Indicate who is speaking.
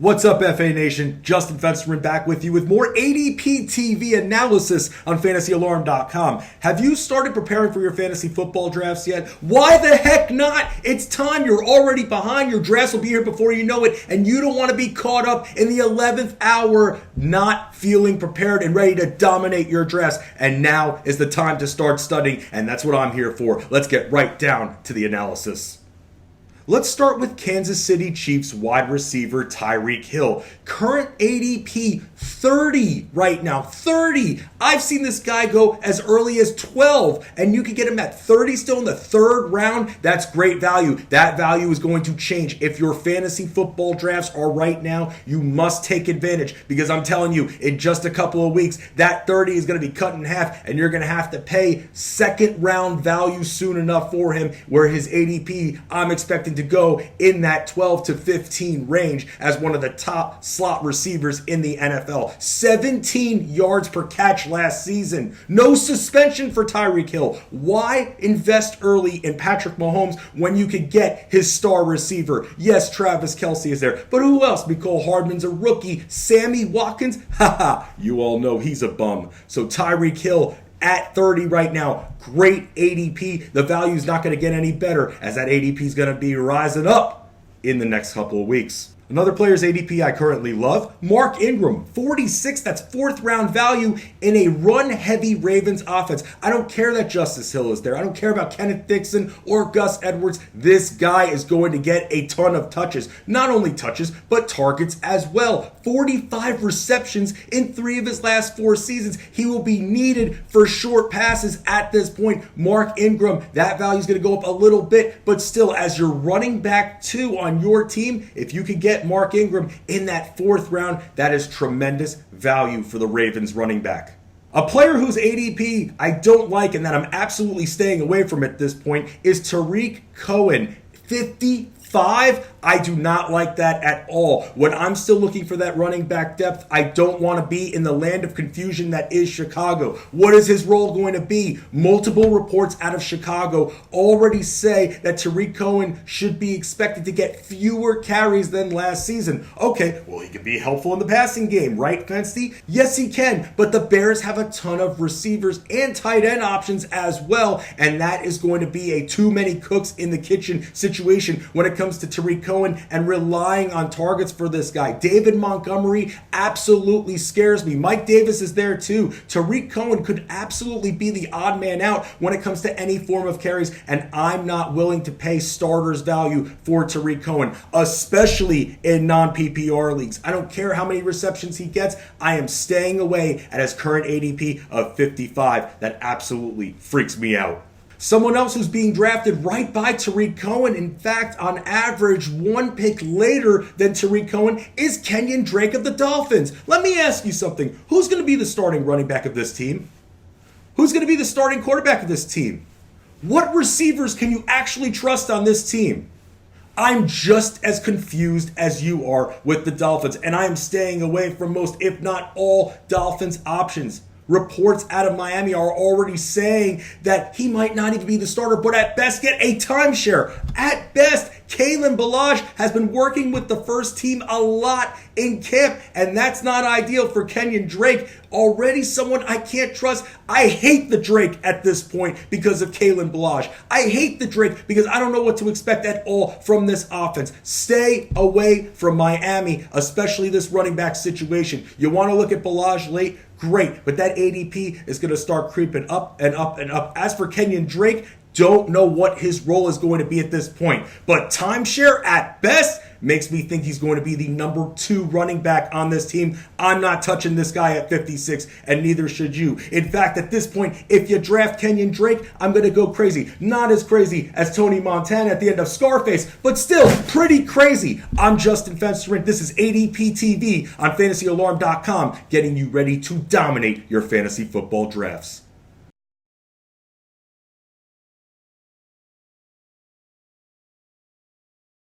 Speaker 1: What's up, FA Nation? Justin Fensterman back with you with more ADP TV analysis on FantasyAlarm.com. Have you started preparing for your fantasy football drafts yet? Why the heck not? It's time. You're already behind. Your drafts will be here before you know it, and you don't want to be caught up in the 11th hour not feeling prepared and ready to dominate your drafts. And now is the time to start studying, and that's what I'm here for. Let's get right down to the analysis. Let's start with Kansas City Chiefs wide receiver Tyreek Hill. Current ADP 30 right now. 30. I've seen this guy go as early as 12, and you can get him at 30 still in the third round. That's great value. That value is going to change. If your fantasy football drafts are right now, you must take advantage, because I'm telling you, in just a couple of weeks, that 30 is going to be cut in half, and you're going to have to pay second round value soon enough for him, where his ADP, I'm expecting to go in that 12 to 15 range as one of the top slot receivers in the NFL. 17 yards per catch last season. No suspension for Tyreek Hill. Why invest early in Patrick Mahomes when you could get his star receiver? Yes, Travis Kelce is there, but who else? Mecole Hardman's a rookie. Sammy Watkins? Haha, you all know he's a bum. So Tyreek Hill at 30 right now, great ADP. The value is not going to get any better, as that ADP is going to be rising up in the next couple of weeks. Another player's ADP I currently love, Mark Ingram, 46. That's fourth round value in a run-heavy Ravens offense. I don't care that Justice Hill is there. I don't care about Kenneth Dixon or Gus Edwards. This guy is going to get a ton of touches. Not only touches, but targets as well. 45 receptions in 3 of his last 4 seasons. He will be needed for short passes at this point. Mark Ingram, that value is going to go up a little bit, but still, as your running back 2 on your team, if you could get Mark Ingram in that 4th round, that is tremendous value for the Ravens running back. A player whose ADP I don't like and that I'm absolutely staying away from at this point is Tarik Cohen, 55. I do not like that at all. When I'm still looking for that running back depth, I don't want to be in the land of confusion that is Chicago. What is his role going to be? Multiple reports out of Chicago already say that Tarik Cohen should be expected to get fewer carries than last season. Okay, well, he can be helpful in the passing game, right, Fensty? Yes, he can, but the Bears have a ton of receivers and tight end options as well, and that is going to be a too many cooks in the kitchen situation when it comes to Tarik Cohen and relying on targets for this guy. David Montgomery absolutely scares me. Mike Davis is there too. Tarik Cohen could absolutely be the odd man out when it comes to any form of carries, and I'm not willing to pay starters value for Tarik Cohen, especially in non-PPR leagues. I don't care how many receptions he gets. I am staying away at his current ADP of 55. That absolutely freaks me out. Someone else who's being drafted right by Tarik Cohen, in fact, on average, 1 pick later than Tarik Cohen, is Kenyon Drake of the Dolphins. Let me ask you something. Who's going to be the starting running back of this team? Who's going to be the starting quarterback of this team? What receivers can you actually trust on this team? I'm just as confused as you are with the Dolphins, and I am staying away from most, if not all, Dolphins options. Reports out of Miami are already saying that he might not even be the starter, but at best get a timeshare. At best, Kalen Ballage has been working with the first team a lot in camp, and that's not ideal for Kenyon Drake. Already someone I can't trust. I hate the Drake at this point because of Kalen Ballage. I hate the Drake because I don't know what to expect at all from this offense. Stay away from Miami, especially this running back situation. You want to look at Ballage late? Great, but that ADP is going to start creeping up and up and up. As for Kenyon Drake, don't know what his role is going to be at this point, but timeshare at best makes me think he's going to be the number 2 running back on this team. I'm not touching this guy at 56, and neither should you. In fact, at this point, if you draft Kenyon Drake, I'm going to go crazy. Not as crazy as Tony Montana at the end of Scarface, but still pretty crazy. I'm Justin Fensterman. This is ADP TV on FantasyAlarm.com, getting you ready to dominate your fantasy football drafts.